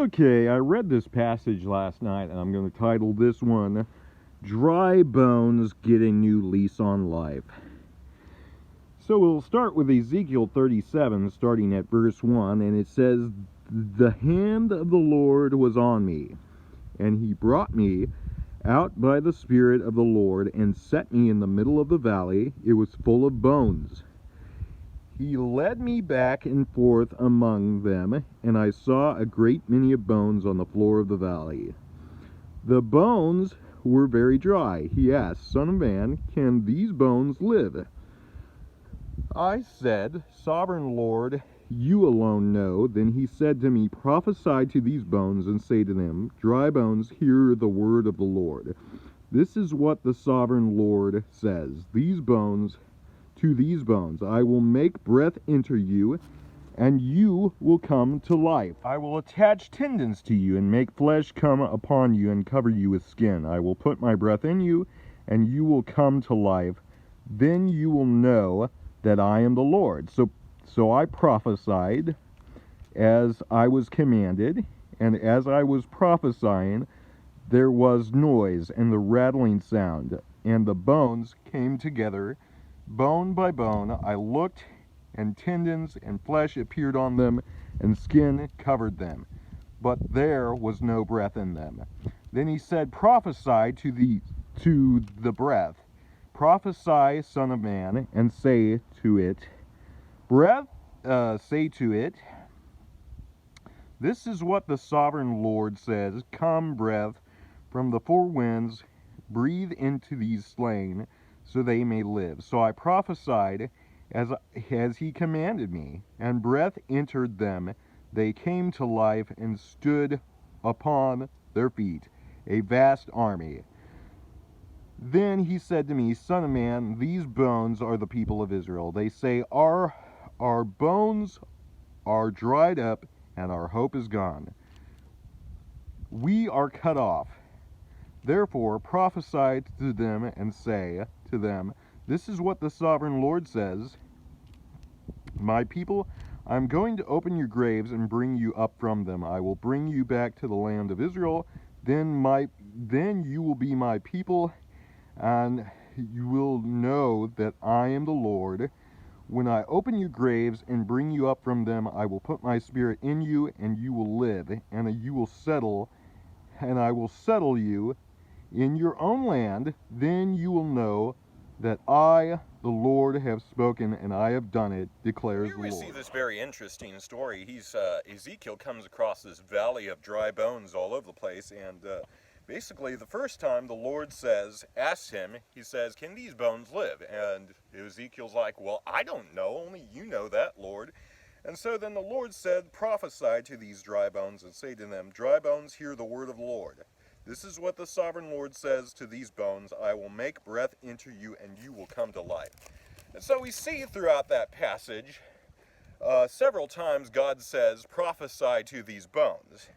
Okay, I read this passage last night, and I'm going to title this one, Dry Bones Get a New Lease on Life. So we'll start with Ezekiel 37, starting at verse 1, and it says, "The hand of the Lord was on me, and he brought me out by the Spirit of the Lord, and set me in the middle of the valley. It was full of bones. He led me back and forth among them, and I saw a great many of bones on the floor of the valley. The bones were very dry. He asked, 'Son of man, can these bones live?' I said, 'Sovereign Lord, you alone know.' Then he said to me, 'Prophesy to these bones and say to them, Dry bones, hear the word of the Lord. This is what the Sovereign Lord says. To these bones, I will make breath enter you, and you will come to life. I will attach tendons to you and make flesh come upon you and cover you with skin. I will put my breath in you, and you will come to life. Then you will know that I am the Lord.' So I prophesied as I was commanded, and as I was prophesying, there was noise and the rattling sound, and the bones came together, bone by bone. I looked, and tendons and flesh appeared on them, and skin covered them, but there was no breath in them. Then he said, 'Prophesy to the breath. Prophesy, Son of man, and say to it, say to it, this is what the Sovereign Lord says. Come, breath from the four winds, breathe into these slain, so they may live.' So I prophesied as he commanded me, and breath entered them. They came to life and stood upon their feet, a vast army. Then he said to me, 'Son of man, these bones are the people of Israel. They say, our bones are dried up, and our hope is gone. We are cut off. Therefore prophesy to them and say to them, this is what the Sovereign Lord says. My people, I am going to open your graves and bring you up from them. I will bring you back to the land of Israel. Then you will be my people, and you will know that I am the Lord. When I open your graves and bring you up from them, I will put my spirit in you, and you will live, and I will settle you in your own land. Then you will know that I, the Lord, have spoken, and I have done it, declares the Lord." Here we see this very interesting story. Ezekiel comes across this valley of dry bones all over the place, and basically the first time the Lord asks him, he says, "Can these bones live?" And Ezekiel's like, "Well, I don't know, only you know that, Lord." And so then the Lord said, "Prophesy to these dry bones and say to them, Dry bones, hear the word of the Lord. This is what the Sovereign Lord says to these bones. I will make breath enter you, and you will come to life." And so we see throughout that passage, several times God says, "Prophesy to these bones."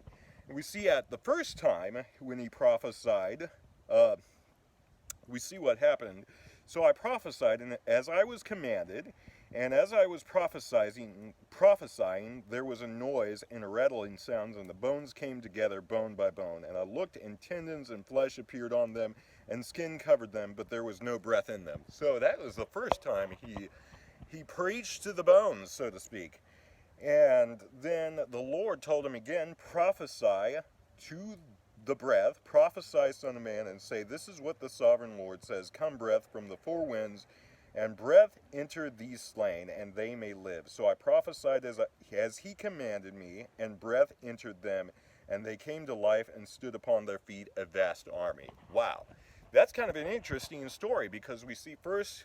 And we see at the first time when he prophesied, we see what happened. "So I prophesied, and as I was commanded, and as I was prophesying, there was a noise and a rattling sound, and the bones came together bone by bone. And I looked, and tendons and flesh appeared on them, and skin covered them, but there was no breath in them." So that was the first time he preached to the bones, so to speak. And then the Lord told him again, "Prophesy to the breath, prophesy, Son of man, and say, this is what the Sovereign Lord says. Come, breath from the four winds, and breath enter these slain, and they may live. So I prophesied as he commanded me, and breath entered them, and they came to life and stood upon their feet, a vast army." Wow. That's kind of an interesting story, because we see first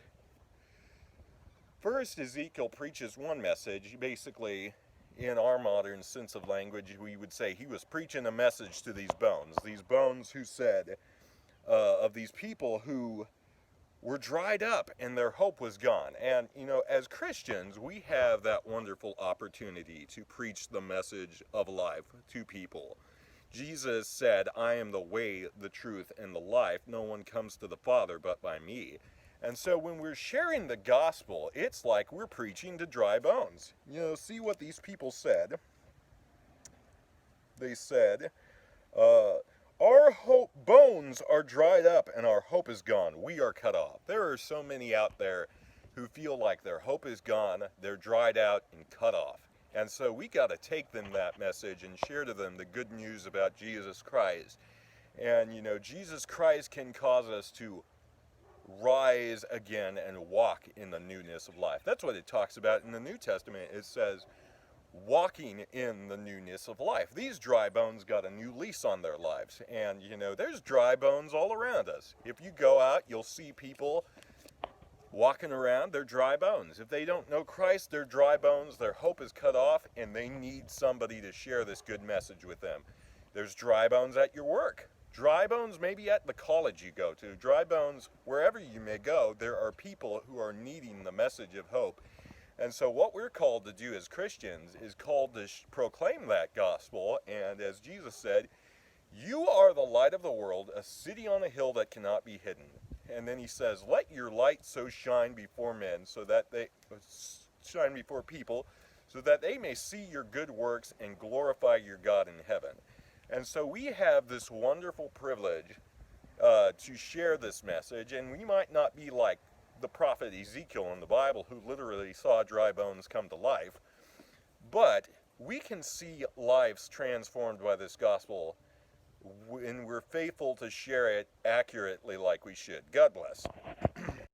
Ezekiel preaches one message. Basically, in our modern sense of language, we would say he was preaching a message to these bones who said, of these people who were dried up and their hope was gone. And, as Christians, we have that wonderful opportunity to preach the message of life to people. Jesus said, "I am the way, the truth, and the life. No one comes to the Father but by me." And so when we're sharing the gospel, it's like we're preaching to dry bones. See what these people said. they said, our bones are dried up and our hope is gone. We are cut off. There are so many out there who feel like their hope is gone, they're dried out and cut off. And so we got to take them that message and share to them the good news about Jesus Christ. And Jesus Christ can cause us to rise again and walk in the newness of life. That's what it talks about in the New Testament. It says, walking in the newness of life. These dry bones got a new lease on their lives. And, there's dry bones all around us. If you go out, you'll see people walking around, they're dry bones. If they don't know Christ, they're dry bones. Their hope is cut off, and they need somebody to share this good message with them. There's dry bones at your work. Dry bones maybe at the college you go to. Dry bones wherever you may go. There are people who are needing the message of hope. And so what we're called to do as Christians is called to proclaim that gospel. And as Jesus said, you are the light of the world, a city on a hill that cannot be hidden. And then he says, let your light so shine before men, so that they shine before people, so that they may see your good works and glorify your God in heaven. And so we have this wonderful privilege to share this message, and we might not be like the prophet Ezekiel in the Bible, who literally saw dry bones come to life, but we can see lives transformed by this gospel when we're faithful to share it accurately like we should. God bless.